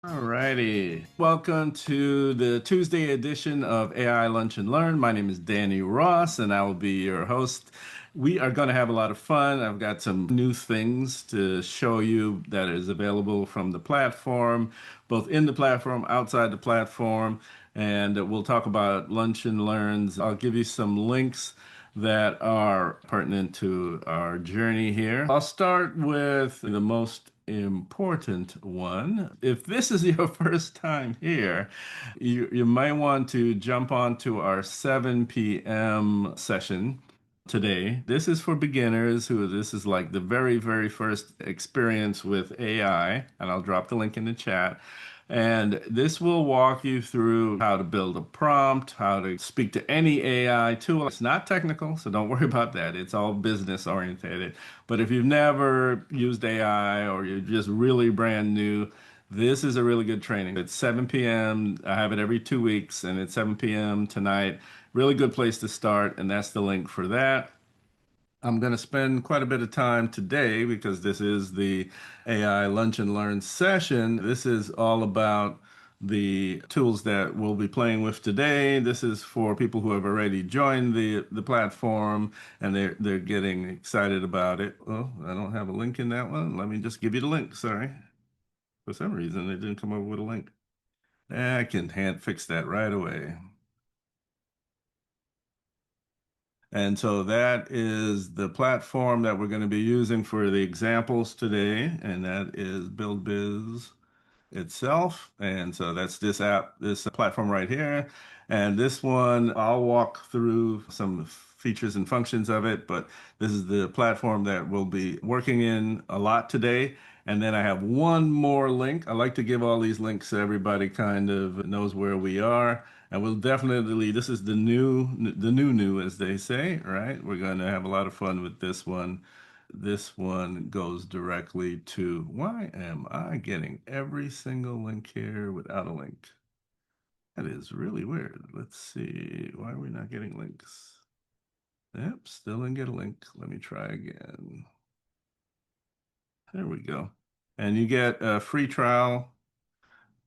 Alrighty. Welcome to the Tuesday edition of AI Lunch and Learn. My name is Danny Ross, and I will be your host. We are going to have a lot of fun. I've got some new things to show you that is available from the platform, both in the platform, outside the platform, and we'll talk about Lunch and Learns. I'll give you some links that are pertinent to our journey here. I'll start with the most important one. If this is your first time here, you might want to jump onto our 7 p.m. session today. This is for beginners who this is like the very, very first experience with AI, and I'll drop the link in the chat. And this will walk you through how to build a prompt, how to speak to any AI tool. It's not technical, so don't worry about that. It's all business oriented. But if you've never used AI or you're just really brand new, this is a really good training. It's 7 p.m. I have it every 2 weeks, and it's 7 p.m. tonight. Really good place to start, and that's the link for that. I'm going to spend quite a bit of time today because this is the AI Lunch and Learn session. This is all about the tools that we'll be playing with today. This is for people who have already joined the platform and they're getting excited about it. Oh, I don't have a link in that one. Let me just give you the link. Sorry. For some reason, it didn't come up with a link. I can hand fix that right away. And so that is the platform that we're going to be using for the examples today, and that is Build Biz itself. And so that's this app, this platform right here. And this one, I'll walk through some features and functions of it, but this is the platform that we'll be working in a lot today. And then I have one more link. I like to give all these links so everybody kind of knows where we are. And we'll definitely, this is the new, as they say, right? We're going to have a lot of fun with this one. This one goes directly to why am I getting every single link here without a link? That is really weird. Let's see. Why are we not getting links? Yep, still didn't get a link. Let me try again. There we go. And you get a free trial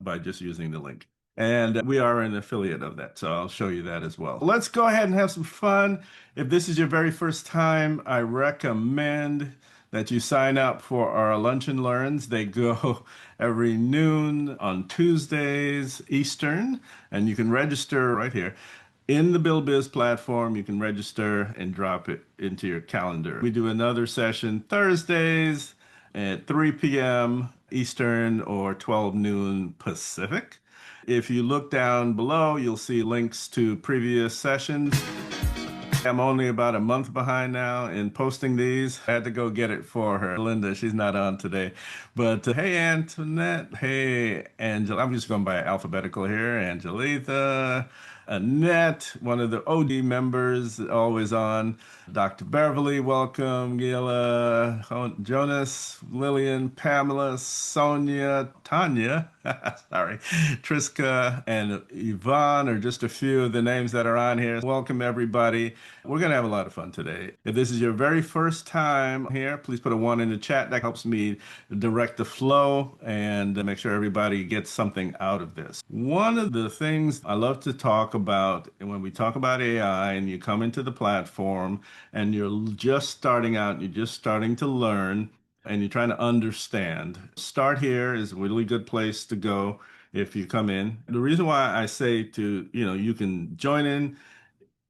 by just using the link. And we are an affiliate of that, so I'll show you that as well. Let's go ahead and have some fun. If this is your very first time, I recommend that you sign up for our Lunch and Learns. They go every noon on Tuesdays Eastern, and you can register right here. In the Build Biz platform, you can register and drop it into your calendar. We do another session Thursdays at 3 p.m. Eastern or 12 noon Pacific. If you look down below, you'll see links to previous sessions. I'm only about a month behind now in posting these. I had to go get it for her. Linda, she's not on today. But hey, Antoinette. Hey, Angela. I'm just going by alphabetical here. Angelita. Annette, one of the OG members, always on. Dr. Beverly, welcome. Gila, Jonas, Lillian, Pamela, Sonia, Tanya, sorry, Triska, and Yvonne are just a few of the names that are on here. Welcome, everybody. We're going to have a lot of fun today. If this is your very first time here, please put a one in the chat. That helps me direct the flow and make sure everybody gets something out of this. One of the things I love to talk about when we talk about AI and you come into the platform and you're just starting out, you're just starting to learn, and you're trying to understand, start here is a really good place to go if you come in. The reason why I say to, you can join in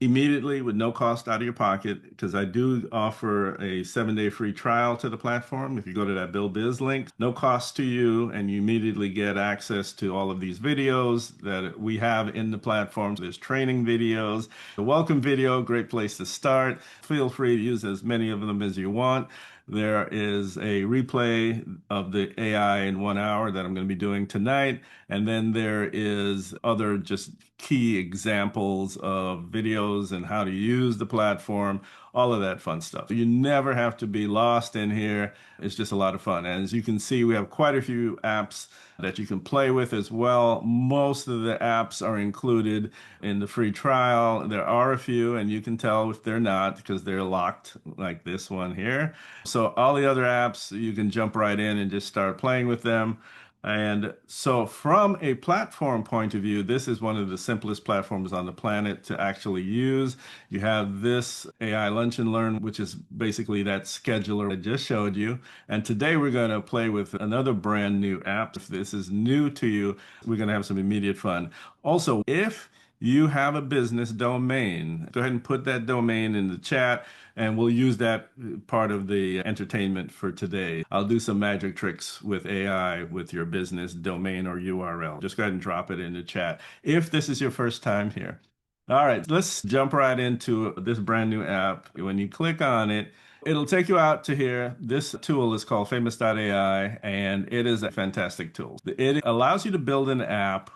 immediately with no cost out of your pocket because I do offer a 7-day free trial to the platform. If you go to that Build Biz link, no cost to you, and you immediately get access to all of these videos that we have in the platform. There's training videos, the welcome video, great place to start. Feel free to use as many of them as you want. There is a replay of the AI in 1 hour that I'm going to be doing tonight. And then there is other just key examples of videos and how to use the platform, all of that fun stuff. You never have to be lost in here. It's just a lot of fun. And as you can see, we have quite a few apps that you can play with as well. Most of the apps are included in the free trial. There are a few, and you can tell if they're not because they're locked, like this one here. So all the other apps, you can jump right in and just start playing with them. And so, from a platform point of view, this is one of the simplest platforms on the planet to actually use. You have this AI Lunch and Learn, which is basically that scheduler I just showed you. And today we're going to play with another brand new app. If this is new to you, we're going to have some immediate fun. Also, if you have a business domain, go ahead and put that domain in the chat, and we'll use that part of the entertainment for today. I'll do some magic tricks with AI with your business domain or URL. Just go ahead and drop it in the chat if this is your first time here. All right, let's jump right into this brand new app. When you click on it, it'll take you out to here. This tool is called Famous.ai, and it is a fantastic tool. It allows you to build an app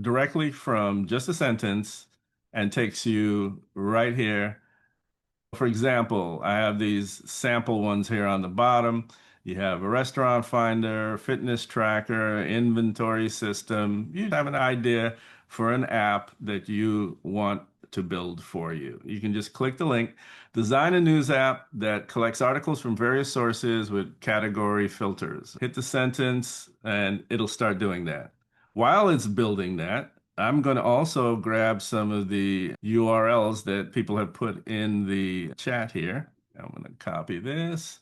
directly from just a sentence and takes you right here. For example, I have these sample ones here on the bottom. You have a restaurant finder, fitness tracker, inventory system. You have an idea for an app that you want to build for you. You can just click the link, design a news app that collects articles from various sources with category filters. Hit the sentence and it'll start doing that. While it's building that, I'm going to also grab some of the URLs that people have put in the chat here. I'm going to copy this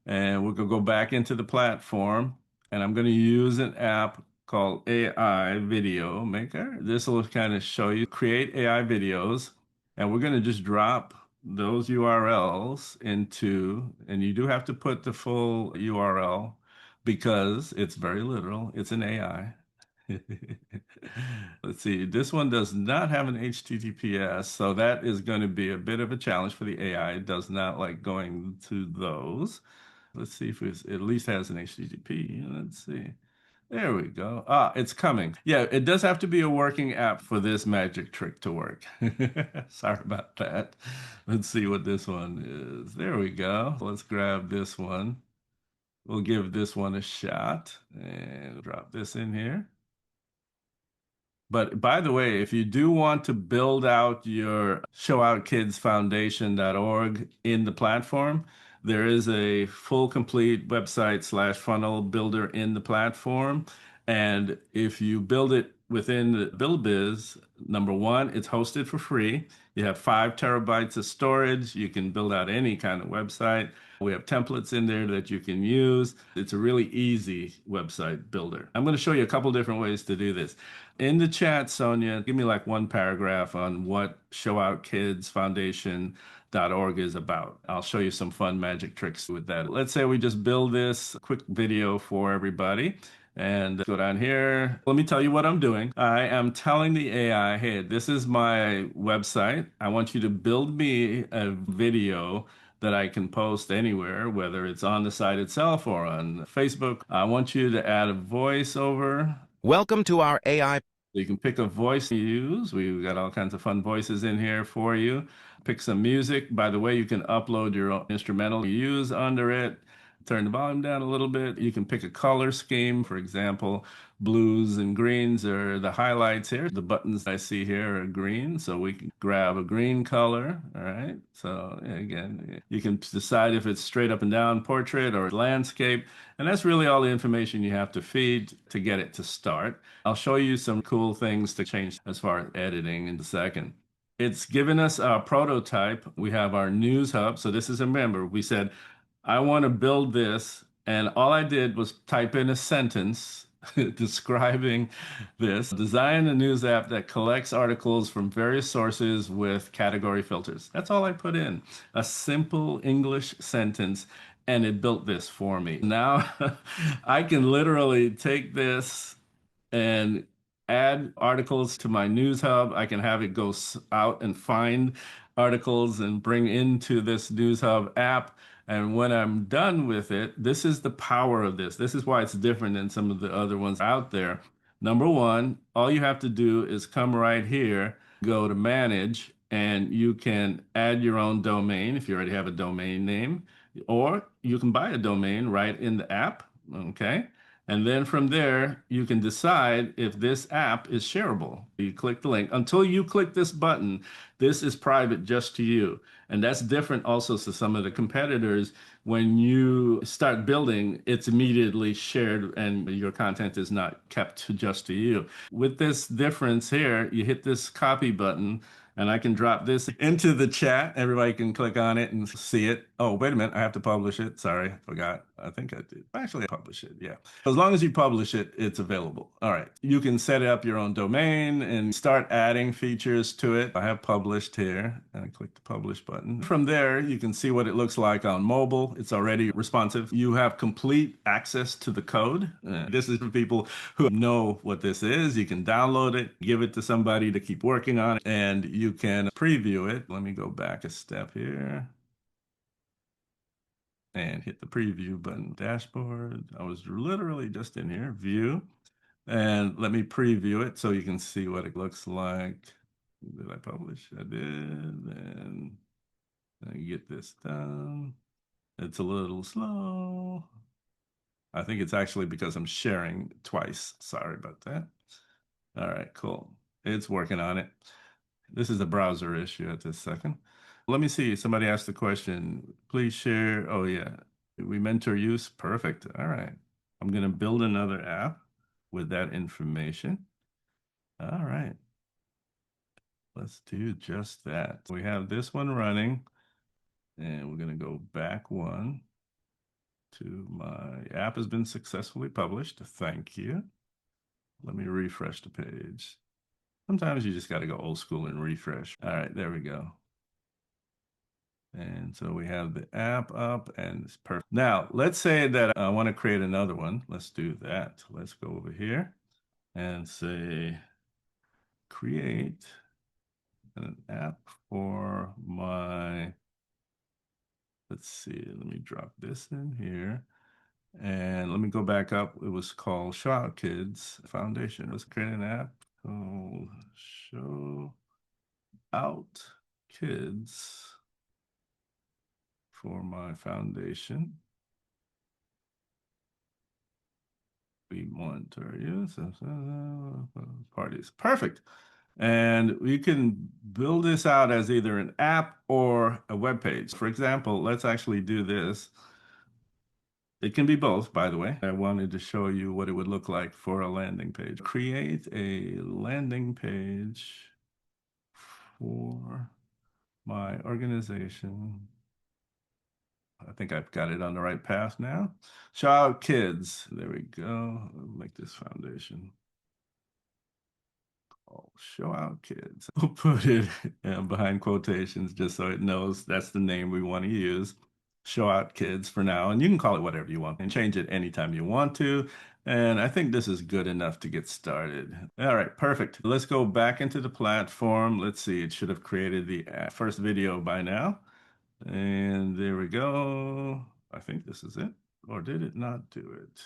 and we're going to go back into the platform and I'm going to use an app called AI Video Maker. This will kind of show you create AI videos and we're going to just drop those URLs into, and you do have to put the full URL because it's very literal. It's an AI. Let's see, this one does not have an HTTPS, so that is going to be a bit of a challenge for the AI. It does not like going to those. Let's see if it at least has an HTTP. Let's see. There we go. Ah, it's coming. Yeah, it does have to be a working app for this magic trick to work. Sorry about that. Let's see what this one is. There we go. Let's grab this one. We'll give this one a shot and drop this in here. But by the way, if you do want to build out your showoutkidsfoundation.org in the platform, there is a full complete website / funnel builder in the platform. And if you build it within the Build Biz, number one, it's hosted for free. You have 5 terabytes of storage. You can build out any kind of website. We have templates in there that you can use. It's a really easy website builder. I'm going to show you a couple different ways to do this. In the chat, Sonia, give me like one paragraph on what showoutkidsfoundation.org is about. I'll show you some fun magic tricks with that. Let's say we just build this quick video for everybody. And go down here. Let me tell you what I'm doing. I am telling the AI, hey, this is my website. I want you to build me a video that I can post anywhere, whether it's on the site itself or on Facebook. I want you to add a voiceover. Welcome to our AI. You can pick a voice to use. We've got all kinds of fun voices in here for you. Pick some music. By the way, you can upload your own instrumental you use under it. Turn the volume down a little bit. You can pick a color scheme. For example, blues and greens are the highlights here. The buttons I see here are green, so we can grab a green color. All right. So again, you can decide if it's straight up and down portrait or landscape. And that's really all the information you have to feed to get it to start. I'll show you some cool things to change as far as editing in a second. It's given us a prototype. We have our news hub. So this is, remember, we said, I want to build this. And all I did was type in a sentence describing this. Design a news app that collects articles from various sources with category filters. That's all I put in. A simple English sentence. And it built this for me. Now I can literally take this and add articles to my news hub. I can have it go out and find articles and bring into this news hub app. And when I'm done with it, this is the power of this. This is why it's different than some of the other ones out there. Number one, all you have to do is come right here, go to manage, and you can add your own domain if you already have a domain name, or you can buy a domain right in the app. Okay. And then from there, you can decide if this app is shareable. You click the link. Until you click this button, this is private just to you. And that's different also to some of the competitors. when you start building, it's immediately shared and your content is not kept just to you. With this difference here, you hit this copy button and I can drop this into the chat. Everybody can click on it and see it. Oh, wait a minute. I have to publish it. Sorry, forgot. I think I did. Actually, I publish it. Yeah. As long as you publish it, it's available. All right. You can set up your own domain and start adding features to it. I have published here and I click the publish button. From there, you can see what it looks like on mobile. It's already responsive. You have complete access to the code. This is for people who know what this is. You can download it, give it to somebody to keep working on it, and you can preview it. Let me go back a step here and hit the preview button. Dashboard. I was literally just in here, view, and let me preview it so you can see what it looks like. Did I publish? I did, and I get this done. It's a little slow. I think it's actually because I'm sharing twice. Sorry about that. All right, cool. It's working on it. This is a browser issue at this second. Let me see. Somebody asked the question. Please share. Oh, yeah. We mentor use. Perfect. All right. I'm going to build another app with that information. All right. Let's do just that. We have this one running, and we're going to go back one to my app has been successfully published. Thank you. Let me refresh the page. Sometimes you just got to go old school and refresh. All right, there we go. And so we have the app up and it's perfect. Now, let's say that I want to create another one. Let's do that. Let's go over here and say, create an app for my, let's see, let me drop this in here. And let me go back up. It was called Show Out Kids Foundation. Let's create an app called Show Out Kids for my foundation. We monitor use parties. Perfect. And we can build this out as either an app or a web page. For example, let's actually do this. It can be both, by the way. I wanted to show you what it would look like for a landing page. Create a landing page for my organization. I think I've got it on the right path now. Child kids. There we go. Make this foundation. Oh, show out kids. We'll put it behind quotations just so it knows that's the name we want to use. Show out kids for now. And you can call it whatever you want and change it anytime you want to. And I think this is good enough to get started. All right, perfect. Let's go back into the platform. Let's see, it should have created the first video by now. And there we go. I think this is it. Or did it not do it?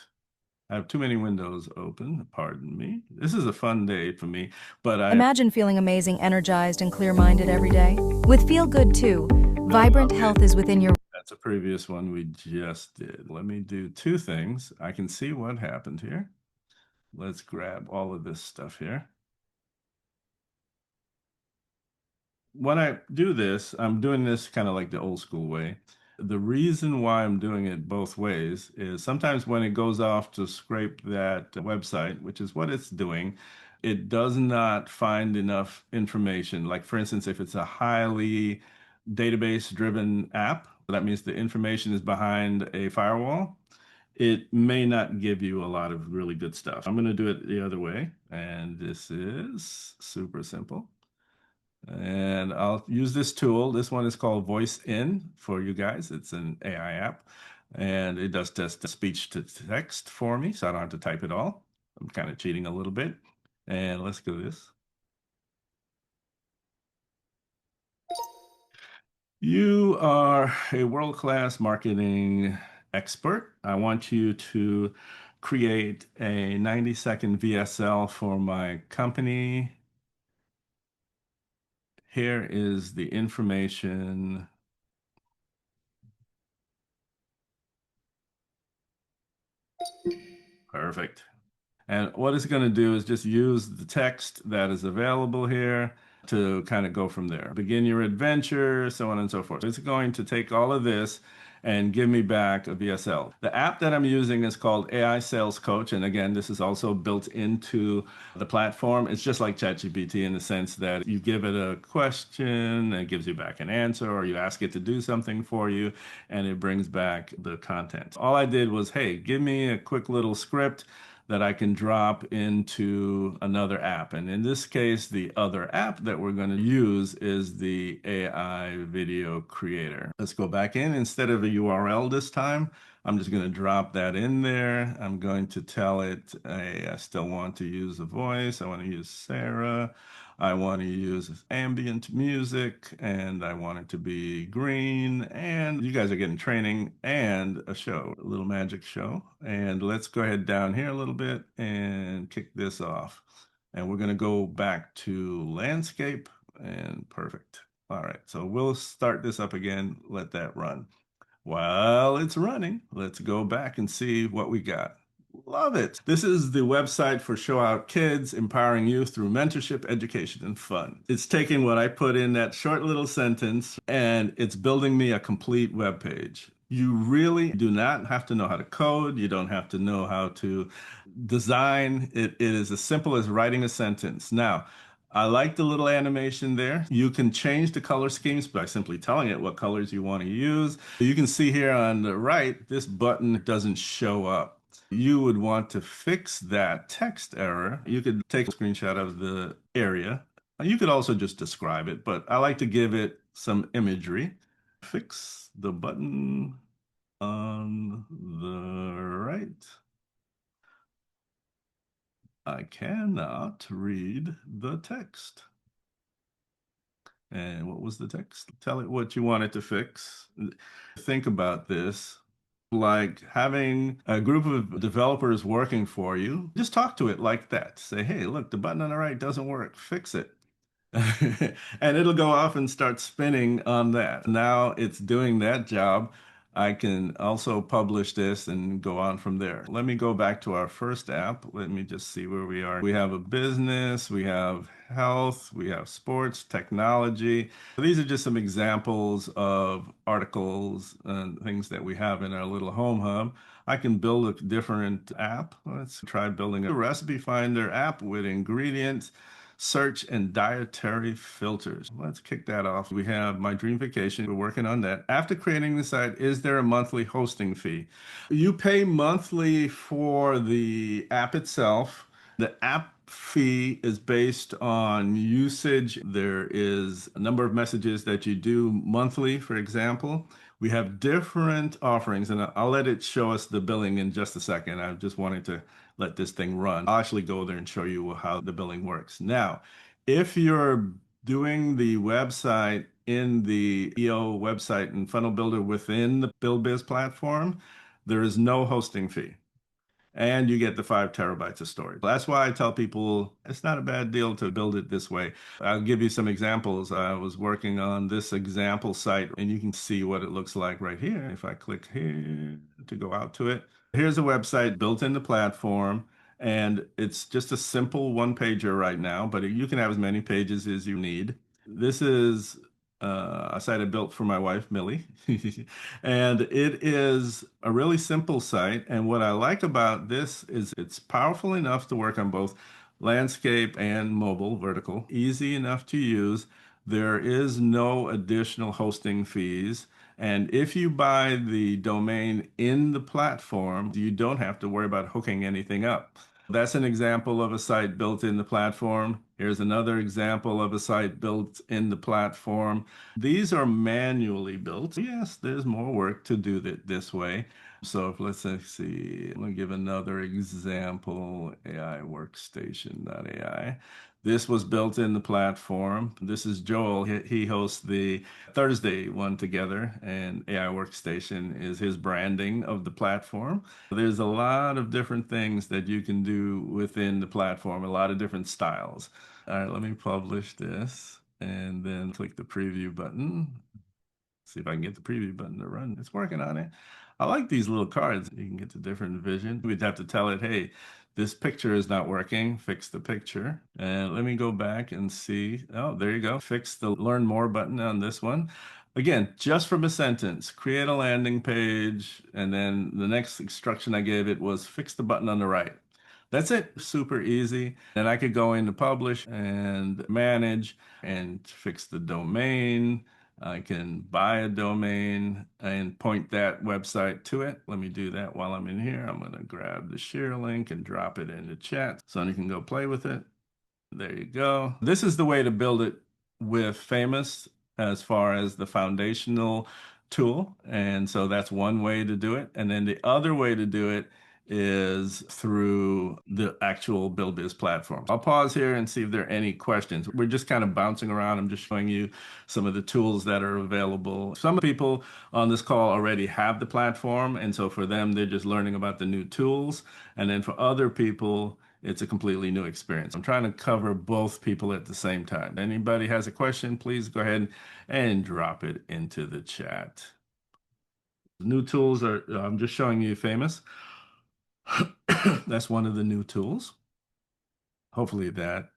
I have too many windows open. Pardon me. This is a fun day for me, but I Imagine feeling amazing, energized, and clear-minded every day. With Feel Good Too, vibrant health is within your... That's a previous one we just did. Let me do two things. I can see what happened here. Let's grab all of this stuff here. When I do this, I'm doing this kind of like the old school way. The reason why I'm doing it both ways is sometimes when it goes off to scrape that website, which is what it's doing, it does not find enough information. Like, for instance, if it's a highly database-driven app, that means the information is behind a firewall. It may not give you a lot of really good stuff. I'm going to do it the other way, and this is super simple. And I'll use this tool. This one is called Voice In for you guys. It's an AI app, and it does just speech to text for me, so I don't have to type it all. I'm kind of cheating a little bit. And let's do this. You are a world-class marketing expert. I want you to create a 90-second VSL for my company. Here is the information. Perfect. And what it's going to do is just use the text that is available here. to kind of go from there. Begin your adventure, so on and so forth. It's going to take all of this and give me back a VSL. The app that I'm using is called AI Sales Coach. And again, this is also built into the platform. It's just like ChatGPT in the sense that you give it a question, it gives you back an answer, or you ask it to do something for you, and it brings back the content. All I did was, hey, give me a quick little script that I can drop into another app. And in this case, the other app that we're going to use is the AI video creator. Let's go back in. Instead of a URL this time, I'm just going to drop that in there. I'm going to tell it, hey, I still want to use a voice. I want to use Sarah. I want to use ambient music and I want it to be green. And you guys are getting training and a show, a little magic show. And let's go ahead down here a little bit and kick this off. And we're going to go back to landscape and perfect. All right, so we'll start this up again. Let that run. While it's running, let's go back and see what we got. Love it. This is the website for Show Out Kids, empowering youth through mentorship, education, and fun. It's taking what I put in that short little sentence and it's building me a complete web page. You really do not have to know how to code. You don't have to know how to design. It is as simple as writing a sentence. Now, I like the little animation there. You can change the color schemes by simply telling it what colors you want to use. You can see here on the right, this button doesn't show up. You would want to fix that text error. You could take a screenshot of the area. You could also just describe it, but I like to give it some imagery. Fix the button on the right. I cannot read the text. And what was the text? Tell it what you wanted to fix. Think about this like having a group of developers working for you. Just talk to it like that. Say, hey, look, the button on the right doesn't work. Fix it. And it'll go off and start spinning on that. Now it's doing that job. I can also publish this and go on from there. Let me go back to our first app. Let me just see where we are. We have a business, we have health, we have sports, technology. These are just some examples of articles and things that we have in our little home hub. I can build a different app. Let's try building a recipe finder app with ingredients, search, and dietary filters. Let's kick that off. We have My Dream Vacation. We're working on that. After creating the site, is there a monthly hosting fee? You pay monthly for the app itself. The app fee is based on usage. There is a number of messages that you do monthly, for example. We have different offerings, and I'll let it show us the billing in just a second. I just wanted to let this thing run. I'll actually go there and show you how the billing works. Now, if you're doing the website in the EO website and funnel builder within the Build Biz platform, there is no hosting fee and you get the 5 terabytes of storage. That's why I tell people it's not a bad deal to build it this way. I'll give you some examples. I was working on this example site, and you can see what it looks like right here. If I click here to go out to it, here's a website built in the platform. And it's just a simple one pager right now, but you can have as many pages as you need. This is a site I built for my wife, Millie. And it is a really simple site. And what I like about this is it's powerful enough to work on both landscape and mobile, vertical, easy enough to use. There is no additional hosting fees. And if you buy the domain in the platform, you don't have to worry about hooking anything up. That's an example of a site built in the platform. Here's another example of a site built in the platform. These are manually built. Yes, there's more work to do it this way. So if let's see, I'm going to give another example, AI workstation.ai. This was built in the platform. This is Joel. He hosts the Thursday one together, and AI Workstation is his branding of the platform. There's a lot of different things that you can do within the platform, a lot of different styles. All right, let me publish this and then click the preview button. See if I can get the preview button to run. It's working on it. I like these little cards. You can get the different vision. We'd have to tell it, hey, this picture is not working. Fix the picture. And let me go back and see. Oh, there you go. Fix the learn more button on this one. Again, just from a sentence, create a landing page. And then the next instruction I gave it was fix the button on the right. That's it. Super easy. And I could go into publish and manage and fix the domain. I can buy a domain and point that website to it. Let me do that while I'm in here. I'm going to grab the share link and drop it in the chat so you can go play with it. There you go. This is the way to build it with Famous as far as the foundational tool. And so that's one way to do it. And then the other way to do it is through the actual Build Biz platform. I'll pause here and see if there are any questions. We're just kind of bouncing around. I'm just showing you some of the tools that are available. Some people on this call already have the platform. And so for them, they're just learning about the new tools. And then for other people, it's a completely new experience. I'm trying to cover both people at the same time. Anybody has a question, please go ahead and drop it into the chat. New tools are, I'm just showing you Famous. That's one of the new tools. Hopefully that,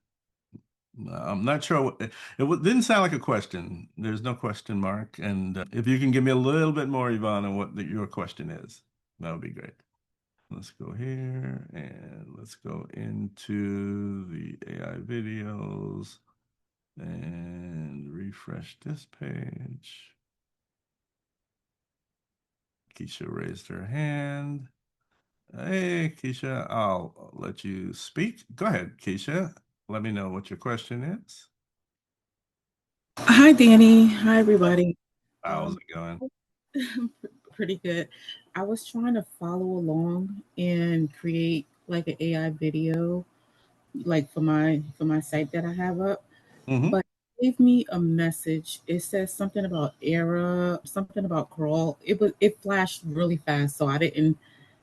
I'm not sure. Didn't sound like a question. There's no question mark. And if you can give me a little bit more, Yvonne, on what your question is, that would be great. Let's go here and let's go into the AI videos and refresh this page. Keisha raised her hand. Hey, Keisha, I'll let you speak. Go ahead, Keisha. Let me know what your question is. Hi, Danny. Hi, everybody. How's Um, it going? Pretty good. I was trying to follow along and create like an AI video, like for my site that I have up, Mm-hmm. but it gave me a message. It says something about error, something about crawl. It flashed really fast, so I didn't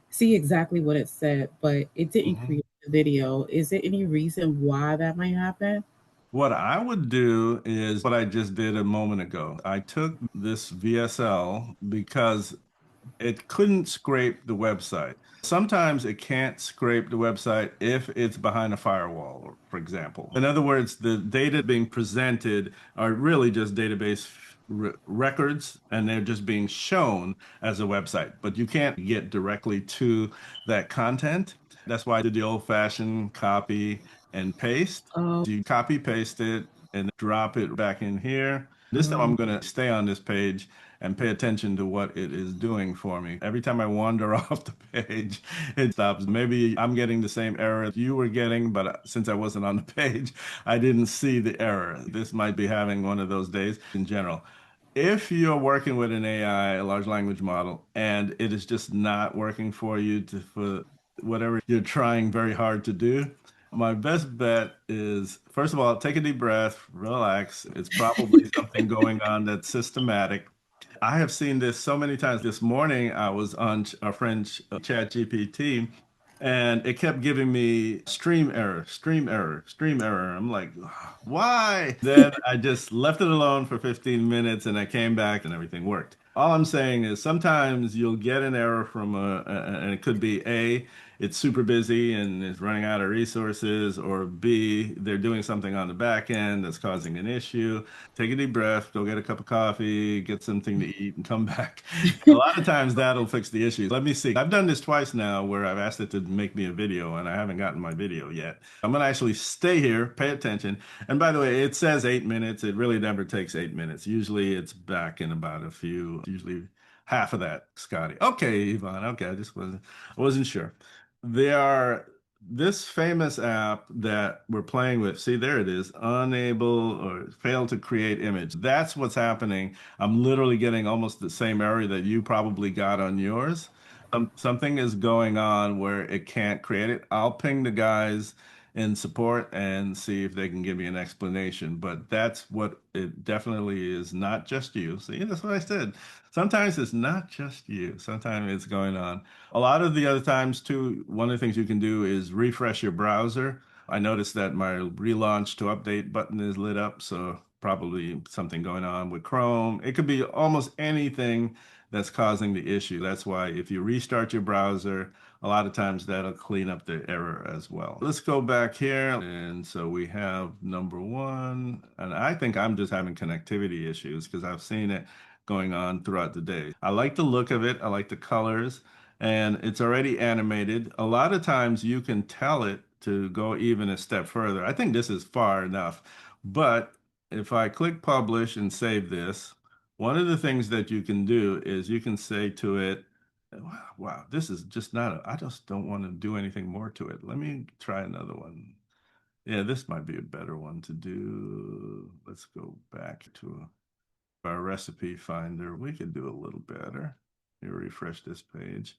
see exactly what it said, but it didn't Mm-hmm. create the video. Is there any reason why that might happen? What I would do is what I just did a moment ago. I took this VSL because it couldn't scrape the website. Sometimes it can't scrape the website if it's behind a firewall, for example. In other words, the data being presented are really just database records and they're just being shown as a website, but you can't get directly to that content. That's why I did the old-fashioned copy and paste. Oh, You copy paste it and drop it back in here. This time um, I'm going to stay on this page and pay attention to what it is doing for me. Every time I wander off the page, it stops. Maybe I'm getting the same error you were getting, but since I wasn't on the page, I didn't see the error. This might be having one of those days in general. If you're working with an AI, a large language model, and it is just not working for you for whatever you're trying very hard to do, my best bet is, first of all, take a deep breath, relax. It's probably something going on that's systematic. I have seen this so many times. This morning, I was on our friend Chat GPT, and it kept giving me stream error, stream error, stream error. I'm like, why? Then I just left it alone for 15 minutes and I came back and everything worked. All I'm saying is sometimes you'll get an error from and it could be A, it's super busy and it's running out of resources, or B, they're doing something on the back end that's causing an issue. Take a deep breath, go get a cup of coffee, get something to eat, and come back. A lot of times that'll fix the issue. Let me see. I've done this twice now where I've asked it to make me a video and I haven't gotten my video yet. I'm going to actually stay here, pay attention. And by the way, it says 8 minutes. It really never takes 8 minutes. Usually it's back in about a few, usually half of that, Scotty. Okay, Yvonne. Okay, I wasn't sure. They are this famous app that we're playing with. See, there it is. Unable or failed to create image. That's what's happening. I'm literally getting almost the same error that you probably got on yours. Something is going on where it can't create it. I'll ping the guys in support and see if they can give me an explanation. But that's what it definitely is, not just you. See, that's what I said. Sometimes it's not just you. Sometimes it's going on. A lot of the other times too, one of the things you can do is refresh your browser. I noticed that my relaunch to update button is lit up, so probably something going on with Chrome. It could be almost anything that's causing the issue. That's why if you restart your browser a lot of times that'll clean up the error as well. Let's go back here. And so we have number one, and I think I'm just having connectivity issues because I've seen it going on throughout the day. I like the look of it. I like the colors, and it's already animated. A lot of times you can tell it to go even a step further. I think this is far enough, but if I click publish and save this, one of the things that you can do is you can say to it, wow, this is just not I just don't want to do anything more to it. Let me try another one. Yeah, this might be a better one to do. Let's go back to our recipe finder. We could do a little better. Let me refresh this page.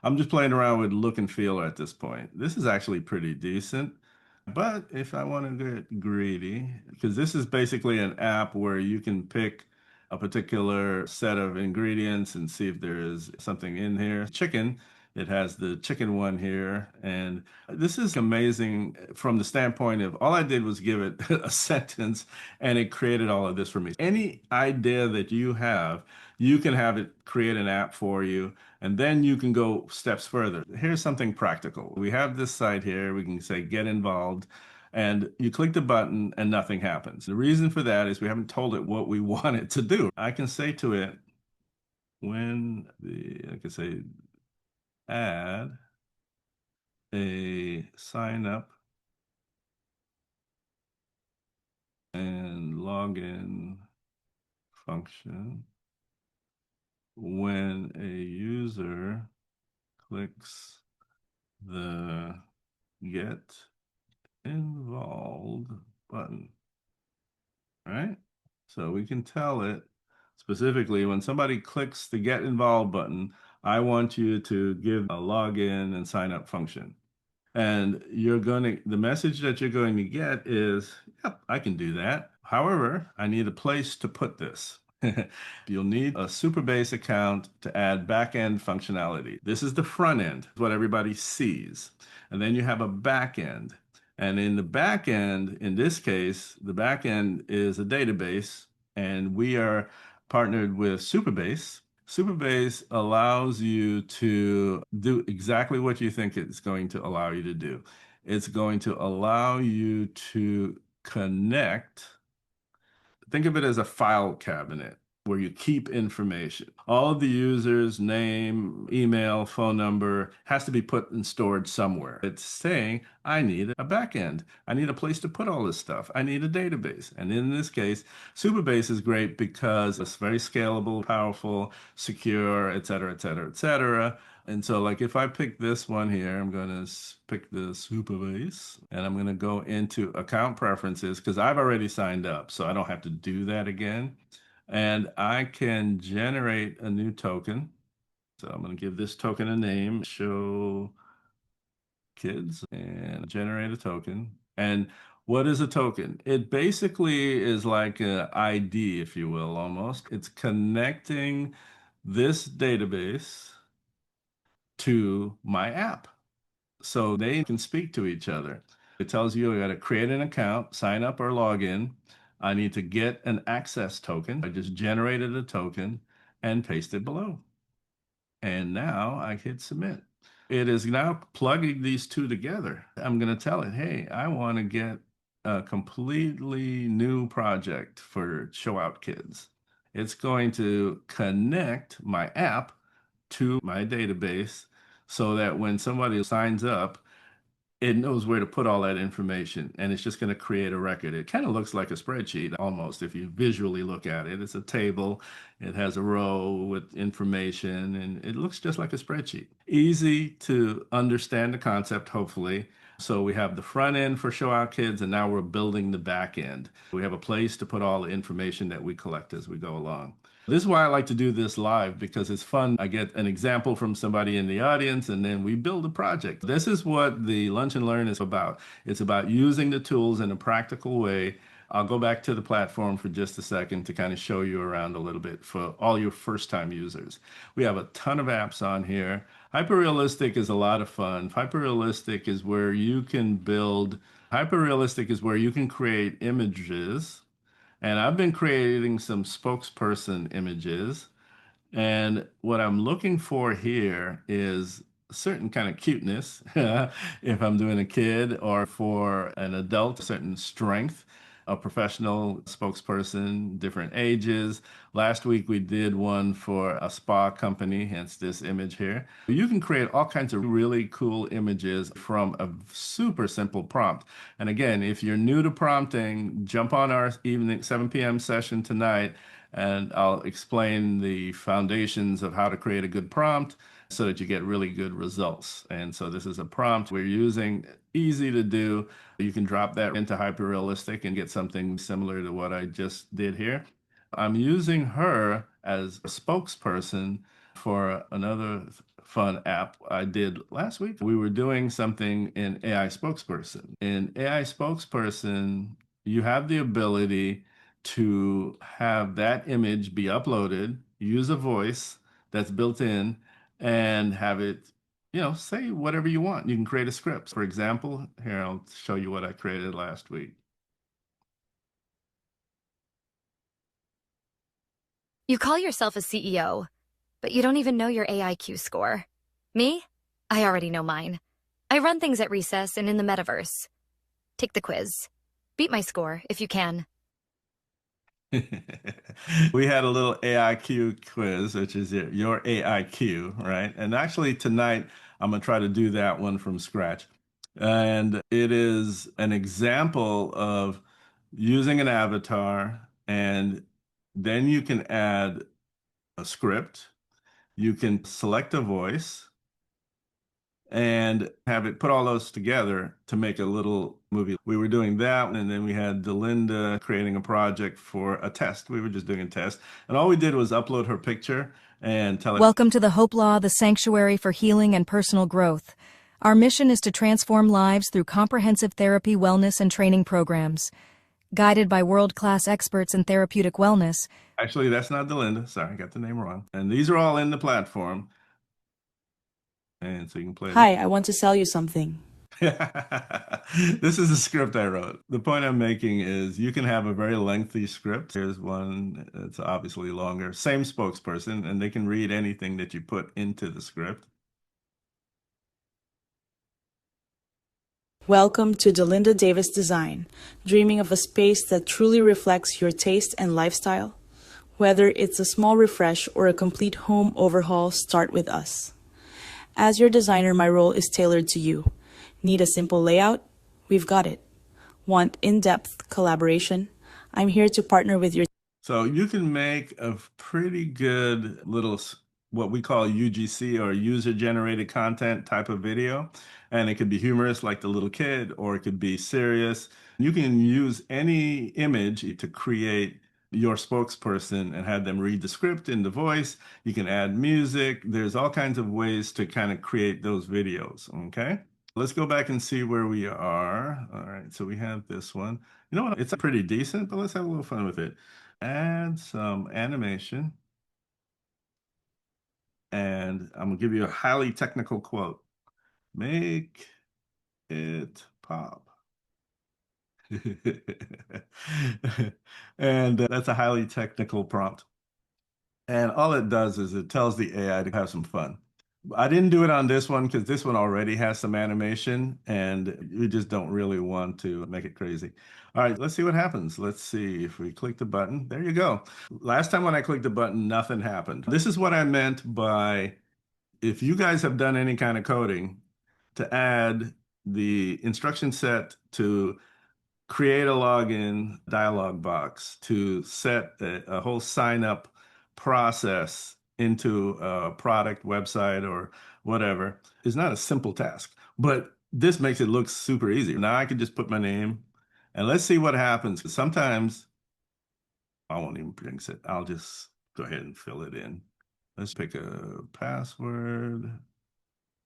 I'm just playing around with look and feel at this point. This is actually pretty decent. But if I want to get greedy, because this is basically an app where you can pick a particular set of ingredients and see if there is something in here. Chicken, it has the chicken one here. And this is amazing from the standpoint of all I did was give it a sentence and it created all of this for me. Any idea that you have, you can have it create an app for you. And then you can go steps further. Here's something practical. We have this site here. We can say get involved. And you click the button and nothing happens. The reason for that is we haven't told it what we want it to do. I can say to it, I can say add a sign up and login function when a user clicks the get involved button, right? So we can tell it specifically when somebody clicks the get involved button, I want you to give a login and sign up function. And the message that you're going to get is, yep, I can do that. However, I need a place to put this. You'll need a Superbase account to add backend functionality. This is the front end, what everybody sees. And then you have a backend. And in the backend, in this case, the backend is a database, and we are partnered with Superbase. Superbase allows you to do exactly what you think it's going to allow you to do. It's going to allow you to connect. Think of it as a file cabinet where you keep information. All of the users' name, email, phone number has to be put and stored somewhere. It's saying, I need a backend. I need a place to put all this stuff. I need a database. And in this case, Superbase is great because it's very scalable, powerful, secure, et cetera, et cetera, et cetera. And so like if I pick this one here, I'm going to pick the Superbase and I'm going to go into account preferences because I've already signed up, so I don't have to do that again. And I can generate a new token. So I'm going to give this token a name, show kids, and generate a token. And what is a token? It basically is like an ID, if you will, almost. It's connecting this database to my app so they can speak to each other. It tells you I got to create an account, sign up or log in. I need to get an access token. I just generated a token and paste it below. And now I hit submit. It is now plugging these two together. I'm going to tell it, hey, I want to get a completely new project for Show Out Kids. It's going to connect my app to my database so that when somebody signs up, it knows where to put all that information and it's just going to create a record. It kind of looks like a spreadsheet almost if you visually look at it. It's a table, it has a row with information, and it looks just like a spreadsheet. Easy to understand the concept, hopefully. So we have the front end for Show Out Kids, and now we're building the back end. We have a place to put all the information that we collect as we go along. This is why I like to do this live because it's fun. I get an example from somebody in the audience and then we build a project. This is what the Lunch and Learn is about. It's about using the tools in a practical way. I'll go back to the platform for just a second to kind of show you around a little bit for all your first time users. We have a ton of apps on here. Hyperrealistic is a lot of fun. Hyperrealistic is where you can build, Hyperrealistic is where you can create images, and I've been creating some spokesperson images. And what I'm looking for here is certain kind of cuteness if I'm doing a kid, or for an adult, a certain strength. A professional spokesperson, different ages. Last week we did one for a spa company, hence this image here. You can create all kinds of really cool images from a super simple prompt. And again, if you're new to prompting, jump on our evening 7 p.m. session tonight, and I'll explain the foundations of how to create a good prompt so that you get really good results. And so this is a prompt we're using, easy to do. You can drop that into Hyperrealistic and get something similar to what I just did here. I'm using her as a spokesperson for another fun app I did last week. We were doing something in AI Spokesperson. In AI Spokesperson, you have the ability to have that image be uploaded, use a voice that's built in, and have it, say whatever you want. You can create a script. For example, here, I'll show you what I created last week. You call yourself a CEO, but you don't even know your AIQ score. Me? I already know mine. I run things at Recess and in the metaverse. Take the quiz. Beat my score if you can. We had a little AIQ quiz, which is your AIQ, right? And actually, tonight, I'm going to try to do that one from scratch. And it is an example of using an avatar, and then you can add a script, you can select a voice, and have it put all those together to make a little movie. We were doing that, and then we had Delinda creating a project for a test. We were just doing a test, and all we did was upload her picture and tell it. Welcome to the Hope Law, the sanctuary for healing and personal growth. Our mission is to transform lives through comprehensive therapy, wellness, and training programs. Guided by world-class experts in therapeutic wellness. Actually, that's not Delinda. Sorry, I got the name wrong. And these are all in the platform. And so you can play. Hi, I want to sell you something. This is a script I wrote. The point I'm making is you can have a very lengthy script. Here's one that's obviously longer. Same spokesperson, and they can read anything that you put into the script. Welcome to Delinda Davis Design. Dreaming of a space that truly reflects your taste and lifestyle? Whether it's a small refresh or a complete home overhaul, start with us. As your designer, my role is tailored to you. Need a simple layout? We've got it. Want in-depth collaboration? I'm here to partner with your. So you can make a pretty good little, what we call UGC, or user-generated content type of video. And it could be humorous like the little kid, or it could be serious. You can use any image to create your spokesperson and have them read the script in the voice. You can add music. There's all kinds of ways to kind of create those videos. Okay. Let's go back and see where we are. All right. So we have this one. You know what? It's pretty decent, but let's have a little fun with it. Add some animation. And I'm going to give you a highly technical quote. Make it pop. And that's a highly technical prompt. And all it does is it tells the AI to have some fun. I didn't do it on this one because this one already has some animation, and you just don't really want to make it crazy. All right, let's see what happens. Let's see if we click the button. There you go. Last time when I clicked the button, nothing happened. This is what I meant by, if you guys have done any kind of coding, to add the instruction set to create a login dialog box, to set a whole sign up process into a product website or whatever, is not a simple task, but this makes it look super easy. Now I can just put my name and let's see what happens. Sometimes I won't even jinx it. I'll just go ahead and fill it in. Let's pick a password.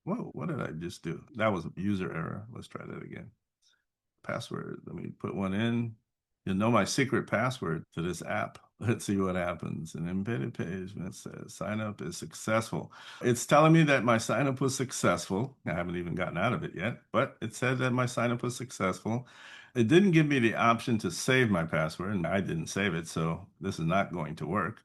Whoa, what did I just do? That was a user error. Let's try that again. Password. Let me put one in. You'll know my secret password to this app. Let's see what happens. An embedded page that says sign up is successful. It's telling me that my sign up was successful. I haven't even gotten out of it yet, but it said that my sign up was successful. It didn't give me the option to save my password, and I didn't save it, so this is not going to work.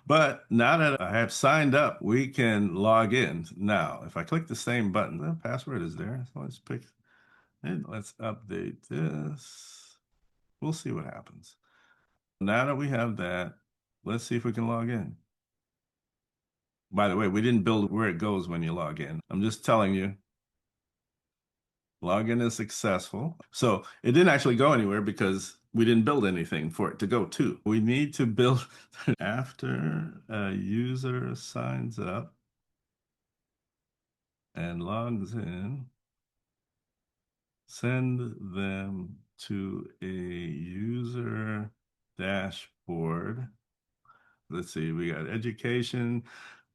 But now that I have signed up, we can log in. Now, if I click the same button, the password is there. So let's pick and let's update this. We'll see what happens. Now that we have that, let's see if we can log in. By the way, we didn't build where it goes when you log in. I'm just telling you, login is successful. So it didn't actually go anywhere because we didn't build anything for it to go to. We need to build after a user signs up and logs in, send them to a user dashboard. Let's see, we got education,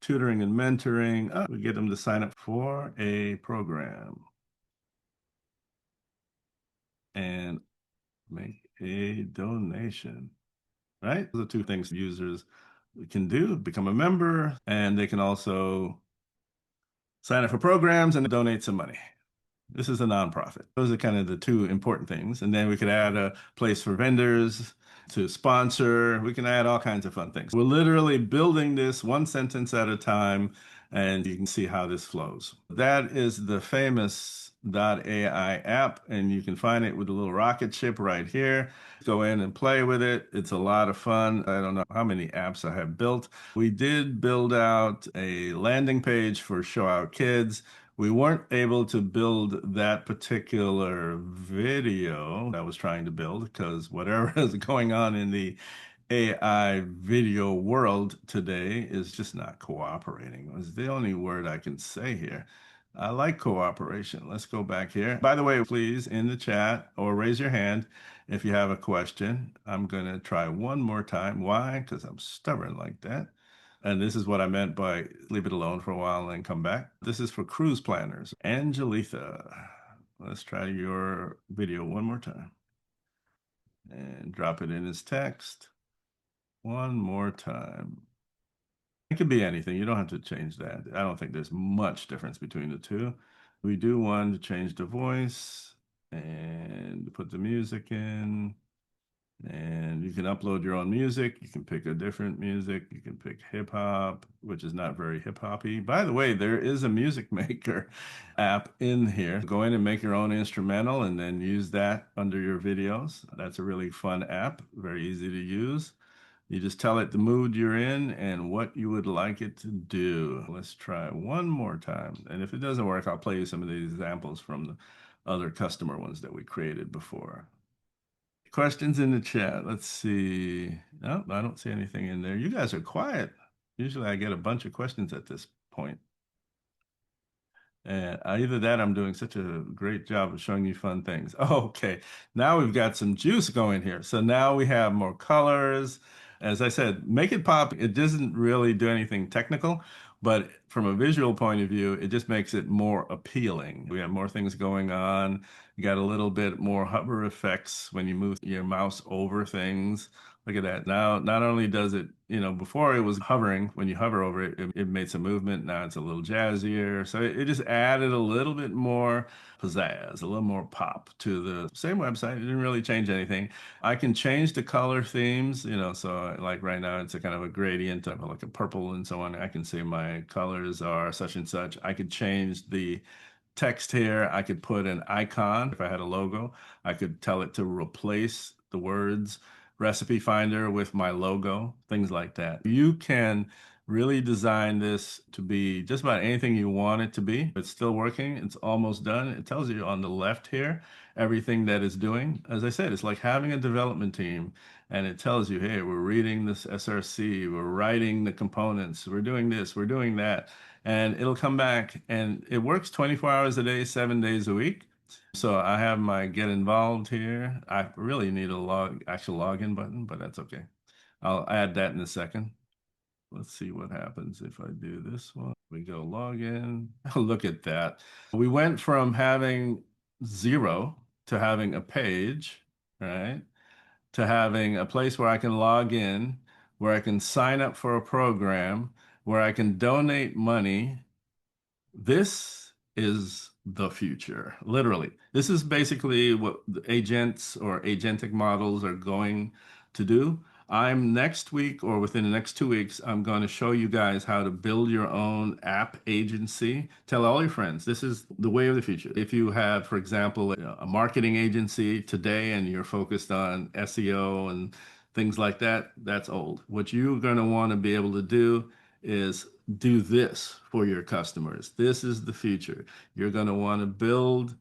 tutoring and mentoring. Oh, we get them to sign up for a program and make a donation, right? Those are two things users can do, become a member, and they can also sign up for programs and donate some money. This is a nonprofit. Those are kind of the two important things. And then we could add a place for vendors to sponsor. We can add all kinds of fun things. We're literally building this one sentence at a time, and you can see how this flows. That is the Famous.ai app, and you can find it with a little rocket ship right here. Go in and play with it. It's a lot of fun. I don't know how many apps I have built. We did build out a landing page for Show Out Kids. We weren't able to build that particular video I was trying to build because whatever is going on in the AI video world today is just not cooperating. It's the only word I can say here. I like cooperation. Let's go back here. By the way, please in the chat or raise your hand if you have a question. I'm going to try one more time. Why? Because I'm stubborn like that. And this is what I meant by leave it alone for a while and then come back. This is for cruise planners. Angelitha, let's try your video one more time and drop it in as text one more time. It could be anything. You don't have to change that. I don't think there's much difference between the two. We do want to change the voice and put the music in. And you can upload your own music. You can pick a different music. You can pick hip hop, which is not very hip hoppy. By the way, there is a music maker app in here. Go in and make your own instrumental and then use that under your videos. That's a really fun app, very easy to use. You just tell it the mood you're in and what you would like it to do. Let's try one more time. And if it doesn't work, I'll play you some of these examples from the other customer ones that we created before. Questions in the chat. Let's see. No, I don't see anything in there. You guys are quiet. Usually I get a bunch of questions at this point. And either that, I'm doing such a great job of showing you fun things. Oh, okay, now we've got some juice going here. So now we have more colors. As I said, make it pop. It doesn't really do anything technical, but from a visual point of view, it just makes it more appealing. We have more things going on. You got a little bit more hover effects when you move your mouse over things. Look at that. Now, not only does it, before it was hovering, when you hover over it, it made some movement. Now it's a little jazzier. So it just added a little bit more pizzazz, a little more pop to the same website. It didn't really change anything. I can change the color themes, so like right now it's a kind of a gradient of like a purple and so on. I can say my colors are such and such. I could change the text here. I could put an icon. If I had a logo, I could tell it to replace the words recipe finder with my logo, things like that. You can really design this to be just about anything you want it to be. It's still working. It's almost done. It tells you on the left here everything that it's doing. As I said, it's like having a development team, and it tells you, hey, we're reading this SRC, we're writing the components, we're doing this, we're doing that. And it'll come back, and it works 24 hours a day, 7 days a week. So I have my get involved here. I really need a actual login button, but that's okay. I'll add that in a second. Let's see what happens if I do this one. We go login. Look at that. We went from having 0 to having a page, right? To having a place where I can log in, where I can sign up for a program, where I can donate money. This is the future, literally. This is basically what the agents or agentic models are going to do. I'm next week or within the next 2 weeks, I'm going to show you guys how to build your own app agency. Tell all your friends, this is the way of the future. If you have, for example, a marketing agency today and you're focused on SEO and things like that, that's old. What you're going to want to be able to do is do this for your customers. This is the future. You're going to want to build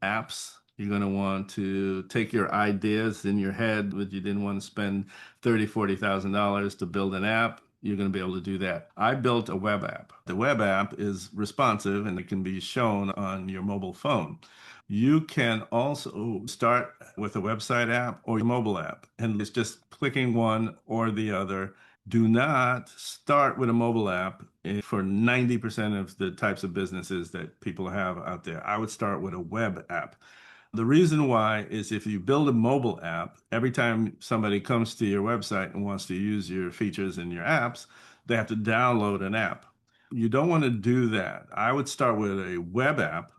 apps. You're going to want to take your ideas in your head, but you didn't want to spend $30,000, $40,000 to build an app. You're going to be able to do that. I built a web app. The web app is responsive and it can be shown on your mobile phone. You can also start with a website app or a mobile app, and it's just clicking one or the other. Do not start with a mobile app for 90% of the types of businesses that people have out there. I would start with a web app. The reason why is if you build a mobile app, every time somebody comes to your website and wants to use your features in your apps, they have to download an app. You don't want to do that. I would start with a web app,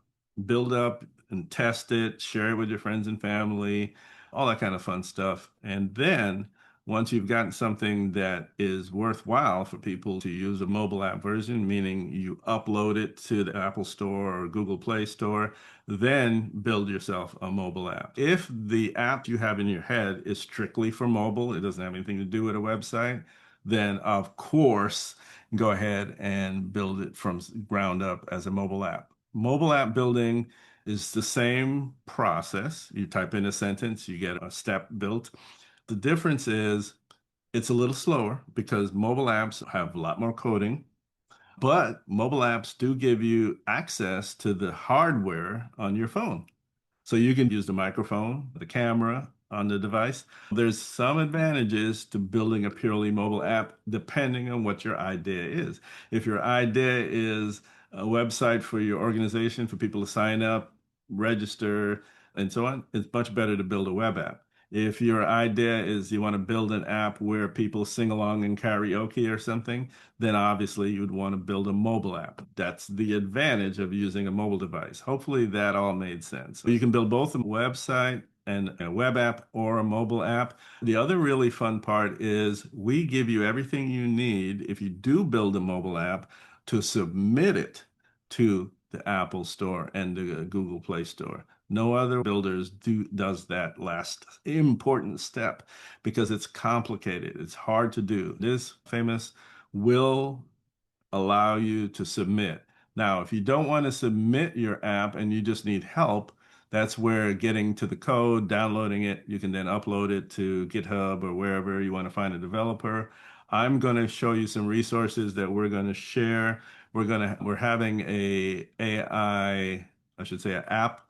build up and test it, share it with your friends and family, all that kind of fun stuff. And then once you've gotten something that is worthwhile for people to use, a mobile app version, meaning you upload it to the Apple Store or Google Play Store, then build yourself a mobile app. If the app you have in your head is strictly for mobile, it doesn't have anything to do with a website, then of course, go ahead and build it from ground up as a mobile app. Mobile app building is the same process. You type in a sentence, you get a step built. The difference is it's a little slower because mobile apps have a lot more coding, but mobile apps do give you access to the hardware on your phone. So you can use the microphone, the camera on the device. There's some advantages to building a purely mobile app depending on what your idea is. If your idea is a website for your organization for people to sign up, register, and so on, it's much better to build a web app. If your idea is you want to build an app where people sing along in karaoke or something, then obviously you'd want to build a mobile app. That's the advantage of using a mobile device. Hopefully that all made sense. You can build both a website and a web app or a mobile app. The other really fun part is we give you everything you need if you do build a mobile app to submit it to the Apple Store and the Google Play Store. No other builders does that last important step because it's complicated. It's hard to do. This Famous will allow you to submit. Now, if you don't want to submit your app and you just need help, that's where getting to the code, downloading it, you can then upload it to GitHub or wherever you want to find a developer. I'm going to show you some resources that we're going to share. We're having a AI, I should say, an app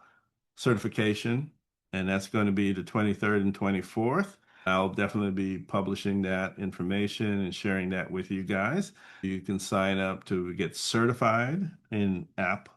certification, and that's going to be the 23rd and 24th. I'll definitely be publishing that information and sharing that with you guys. You can sign up to get certified in app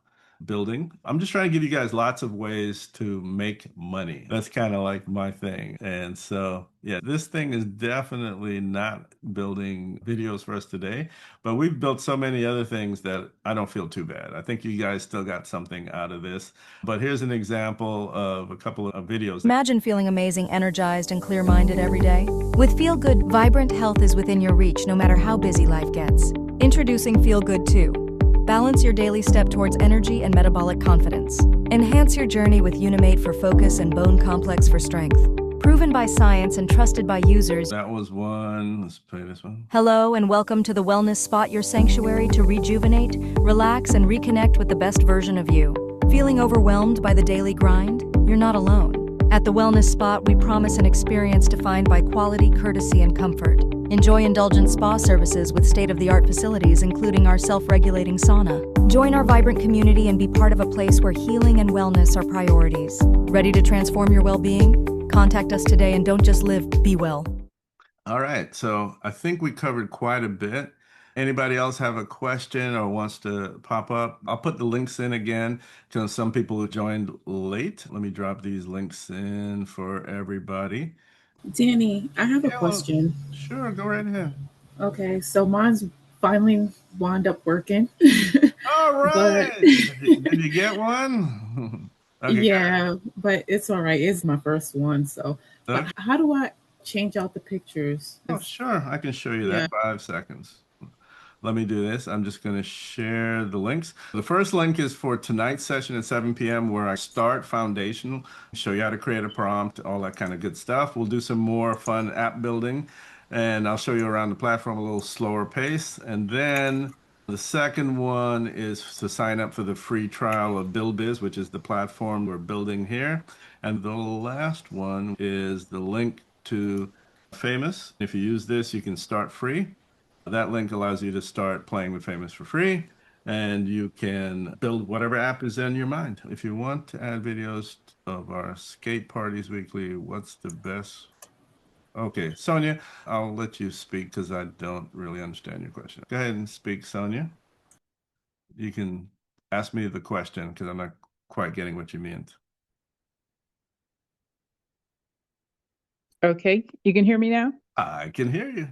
building. I'm just trying to give you guys lots of ways to make money. That's kind of like my thing. And so, yeah, this thing is definitely not building videos for us today, but we've built so many other things that I don't feel too bad. I think you guys still got something out of this. But here's an example of a couple of videos. Imagine feeling amazing, energized, and clear-minded every day. With Feel Good, vibrant health is within your reach no matter how busy life gets. Introducing Feel Good 2. Balance your daily step towards energy and metabolic confidence. Enhance your journey with Unimate for focus and Bone Complex for strength. Proven by science and trusted by users. That was one. Let's play this one. Hello and welcome to the Wellness Spot, your sanctuary to rejuvenate, relax, and reconnect with the best version of you. Feeling overwhelmed by the daily grind? You're not alone. At the Wellness Spot, we promise an experience defined by quality, courtesy, and comfort. Enjoy indulgent spa services with state-of-the-art facilities, including our self-regulating sauna. Join our vibrant community and be part of a place where healing and wellness are priorities. Ready to transform your well-being? Contact us today and don't just live, be well. All right, so I think we covered quite a bit. Anybody else have a question or wants to pop up? I'll put the links in again to some people who joined late. Let me drop these links in for everybody. Danny, I have a Yeah, question. sure, go right ahead. Okay, so mine's finally wound up working. All But right. Did you get one? Okay, yeah, but it's all right. It's my first one. So, good. but how do I change out the pictures. Oh, sure. I can show you Yeah. that. 5 seconds. Let me do this. I'm just going to share the links. The first link is for tonight's session at 7 p.m. where I start foundational, show you how to create a prompt, all that kind of good stuff. We'll do some more fun app building, and I'll show you around the platform a little slower pace. And then the second one is to sign up for the free trial of Build Biz, which is the platform we're building here. And the last one is the link to Famous. If you use this, you can start free. That link allows you to start playing with Famous for free, and you can build whatever app is in your mind. If you want to add videos of our skate parties weekly, what's the best? Okay, Sonia, I'll let you speak because I don't really understand your question. Go ahead and speak, Sonia. You can ask me the question because I'm not quite getting what you meant. Okay, you can hear me now? I can hear you.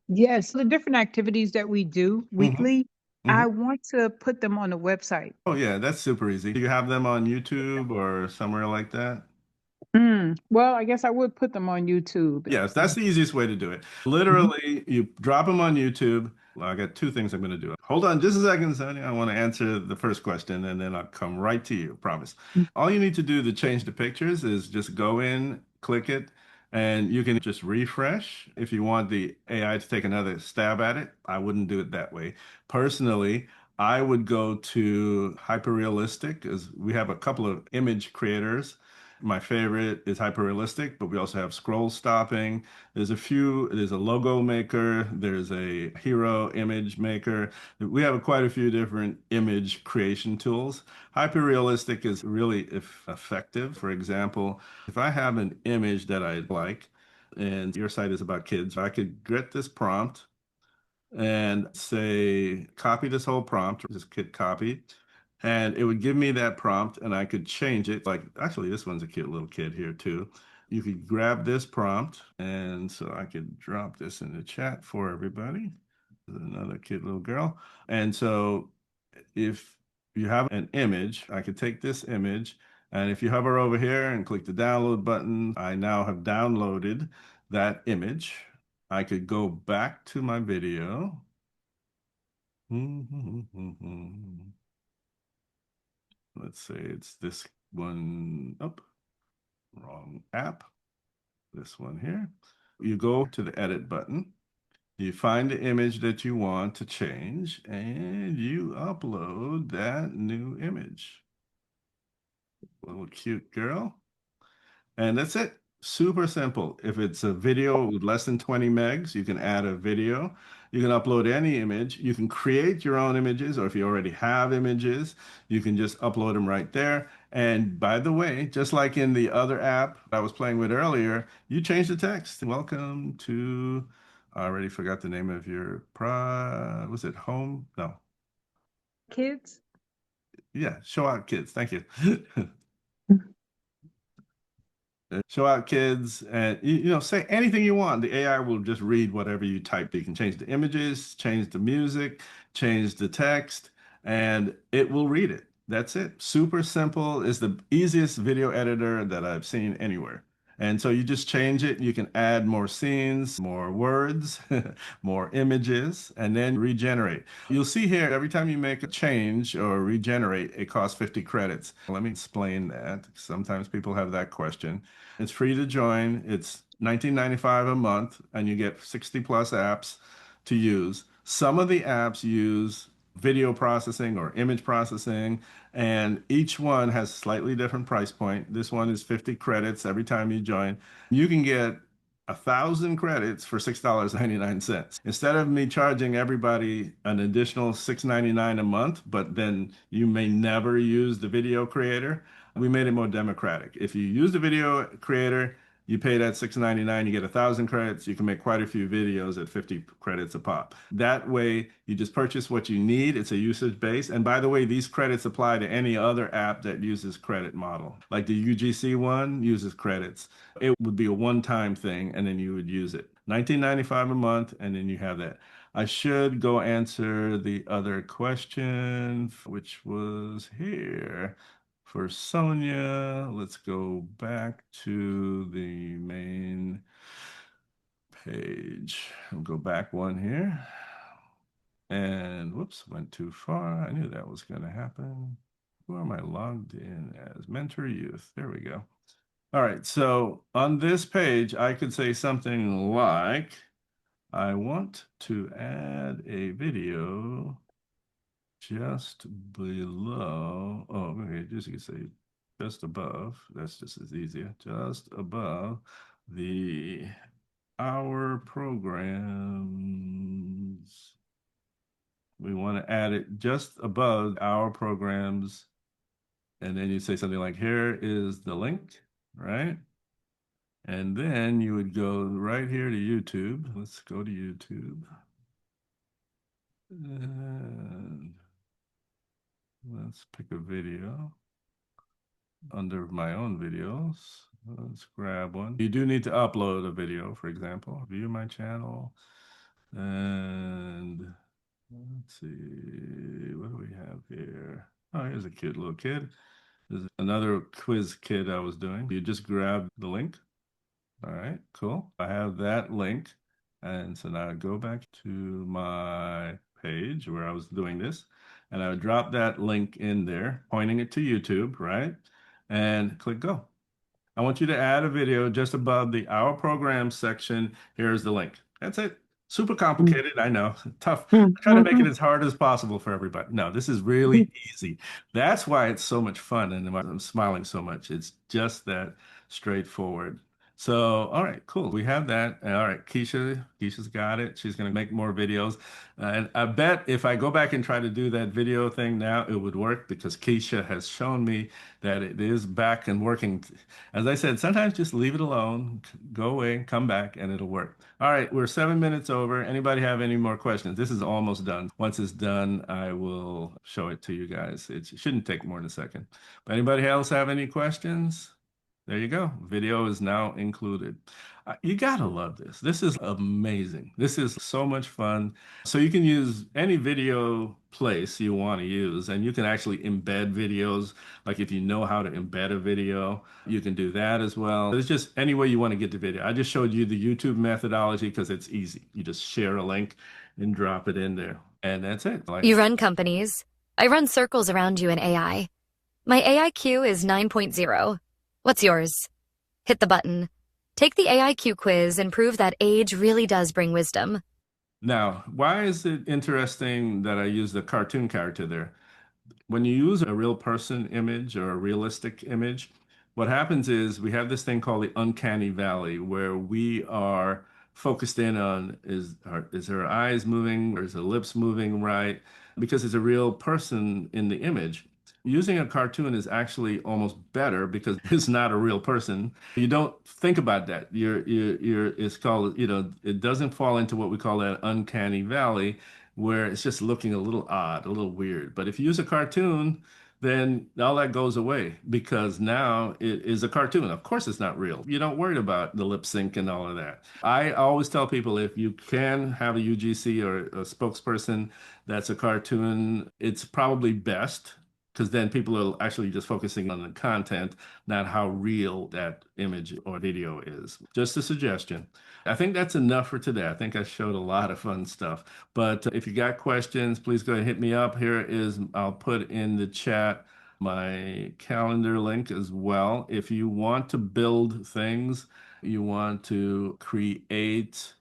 Yes, the different activities that we do hmm weekly, hmm I want to put them on the website. Oh, yeah, that's super easy. Do you have them on YouTube or somewhere like that? Well, I guess I would put them on YouTube. Yes, that's the easiest way to do it. Mhm. Literally, you drop them on YouTube. Well, I got two things I'm going to do. Hold on just a second, Sonia. I want to answer the first question and then I'll come right to you, promise. All you need to do to change the pictures is just go in, click it, and you can just refresh. If you want the AI to take another stab at it, I wouldn't do it that way. Personally, I would go to Hyperrealistic, as we have a couple of image creators. My favorite is Hyperrealistic, but we also have scroll stopping. There's a logo maker, there's a hero image maker. We have quite a few different image creation tools. Hyperrealistic is really effective. For example, if I have an image that I like, and your site is about kids, I could get this prompt and say, copy this whole prompt, just hit copy. And it would give me that prompt and I could change it. Like, actually, this one's a cute little kid here too. You could grab this prompt. And so I could drop this in the chat for everybody. There's another cute little girl. And so if you have an image, I could take this image. And if you hover over here and click the download button, I now have downloaded that image. I could go back to my video. Let's say it's this one. Oh, wrong app. This one here. You go to the edit button. You find the image that you want to change and you upload that new image. Little cute girl. And that's it. Super simple. If it's a video with less than 20 megs, you can add a video. You can upload any image. You can create your own images, or if you already have images, you can just upload them right there. And by the way, just like in the other app I was playing with earlier, you change the text. Welcome to, I already forgot the name of your was it home? No. Kids? Yeah, show out kids. Thank you. Show out kids and say anything you want. The AI will just read whatever you type. You can change the images, change the music, change the text, and it will read it. That's it. Super simple. It's the easiest video editor that I've seen anywhere. And so you just change it. You can add more scenes, more words, more images, and then regenerate. You'll see here every time you make a change or regenerate, it costs 50 credits. Let me explain that. Sometimes people have that question. It's free to join. It's $19.95 a month, and you get 60 plus apps to use. Some of the apps use video processing or image processing, and each one has slightly different price point. This one is 50 credits every time you join. You can get 1,000 credits for $6.99. Instead of me charging everybody an additional $6.99 a month, but then you may never use the video creator, we made it more democratic. If you use the video creator, you pay that $6.99, you get 1,000 credits. You can make quite a few videos at 50 credits a pop. That way, you just purchase what you need. It's a usage base. And by the way, these credits apply to any other app that uses credit model. Like the UGC one uses credits. It would be a one-time thing, and then you would use it. $19.95 a month, and then you have that. I should go answer the other question, which was here. For Sonia, let's go back to the main page. I'll go back one here. And whoops, went too far. I knew that was going to happen. Who am I logged in as? Mentor Youth. There we go. All right, so on this page, I could say something like, I want to add a video just below. Oh, okay, just you could say just above. That's just as easier. Just above the our programs. We want to add it just above our programs. And then you say something like, here is the link, right? And then you would go right here to YouTube. Let's go to YouTube. And let's pick a video under my own videos. Let's grab one. You do need to upload a video, for example. View my channel. And let's see, what do we have here? Oh, here's a cute little kid. There's another quiz kid I was doing. You just grab the link. All right, cool. I have that link. And so now I go back to my page where I was doing this, and I would drop that link in there, pointing it to YouTube, right? And click go. I want you to add a video just above the Our Program section. Here's the link. That's it. Super complicated, I know. Tough. I try to make it as hard as possible for everybody. No, this is really easy. That's why it's so much fun and why I'm smiling so much. It's just that straightforward. So, all right, cool. We have that. All right, Keisha's got it. She's going to make more videos. And I bet if I go back and try to do that video thing now, it would work because Keisha has shown me that it is back and working. As I said, sometimes just leave it alone, go away, come back, and it'll work. All right, we're 7 minutes over. Anybody have any more questions? This is almost done. Once it's done, I will show it to you guys. It shouldn't take more than a second. But anybody else have any questions? There you go. Video is now included. You gotta love this. This is amazing. This is so much fun. So you can use any video place you want to use, and you can actually embed videos. Like if you know how to embed a video, you can do that as well. It's just any way you want to get the video. I just showed you the YouTube methodology because it's easy. You just share a link and drop it in there. And that's it. You run companies. I run circles around you in AI. My AIQ is 9.0. What's yours? Hit the button. Take the AIQ quiz and prove that age really does bring wisdom. Now, why is it interesting that I use the cartoon character there? When you use a real person image or a realistic image, what happens is we have this thing called the uncanny valley where we are focused in on is her eyes moving or is her lips moving right? Because it's a real person in the image. Using a cartoon is actually almost better because it's not a real person. You don't think about that. It's called, it doesn't fall into what we call that uncanny valley where it's just looking a little odd, a little weird. But if you use a cartoon, then all that goes away because now it is a cartoon. Of course, it's not real. You don't worry about the lip sync and all of that. I always tell people if you can have a UGC or a spokesperson that's a cartoon, it's probably best because then people are actually just focusing on the content, not how real that image or video is. Just a suggestion. I think that's enough for today. I think I showed a lot of fun stuff. But if you got questions, please go ahead and hit me up. Here is, I'll put in the chat my calendar link as well. If you want to build things, you want to create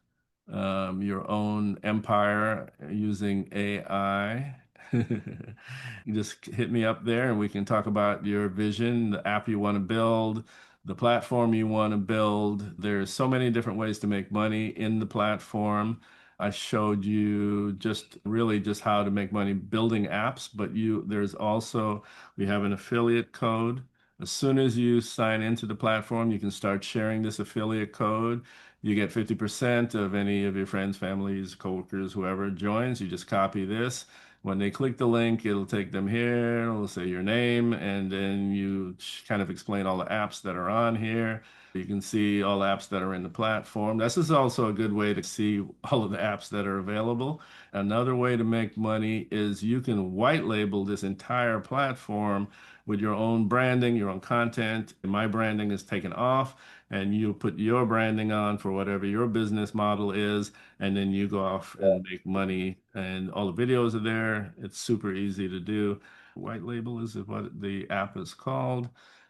your own empire using AI. You just hit me up there and we can talk about your vision, the app you want to build, the platform you want to build. There's so many different ways to make money in the platform. I showed you just really just how to make money building apps, but there's also, we have an affiliate code. As soon as you sign into the platform, you can start sharing this affiliate code. You get 50% of any of your friends, families, coworkers, whoever joins. You just copy this. When they click the link, it'll take them here. It'll say your name, and then you kind of explain all the apps that are on here. You can see all the apps that are in the platform. This is also a good way to see all of the apps that are available. Another way to make money is you can white label this entire platform with your own branding, your own content. My branding is taken off, and you put your branding on for whatever your business model is, and then you go off and make money. And all the videos are there. It's super easy to do. White label is what the app is called,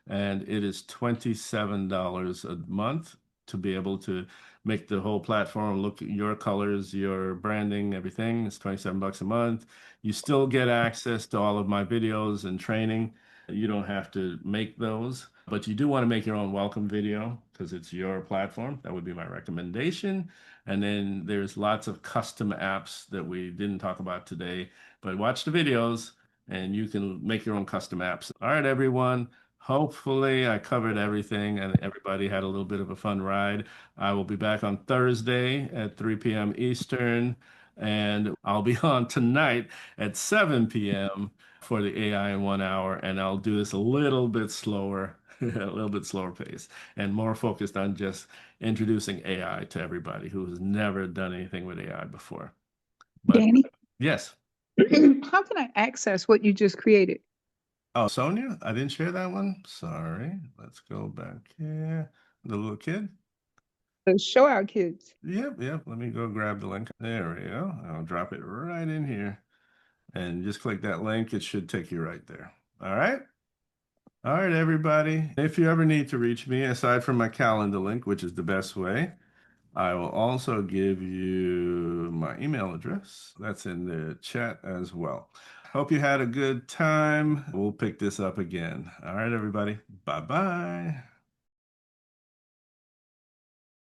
and it is $27 a month to be able to make the whole platform look at your colors, your branding, everything. It's 27 bucks a month. You still get access to all of my videos and training. You don't have to make those, but you do want to make your own welcome video because it's your platform. That would be my recommendation. And then there's lots of custom apps that we didn't talk about today, but watch the videos and you can make your own custom apps. All right, everyone. Hopefully, I covered everything and everybody had a little bit of a fun ride. I will be back on Thursday at 3 p.m. Eastern, and I'll be on tonight at 7 p.m. for the AI in 1 hour, and I'll do this a little bit slower, a little bit slower pace, and more focused on just introducing AI to everybody who has never done anything with AI before. But Danny, yes. how can I access what you just created? Oh, Sonia, I didn't share that one. Sorry. Let's go back here. The little kid. Show our kids. Yep. Let me go grab the link. There we go. I'll drop it right in here. And just click that link. It should take you right there. All right. All right, everybody. If you ever need to reach me, aside from my calendar link, which is the best way, I will also give you my email address. That's in the chat as well. Hope you had a good time. We'll pick this up again. All right, everybody. Bye-bye.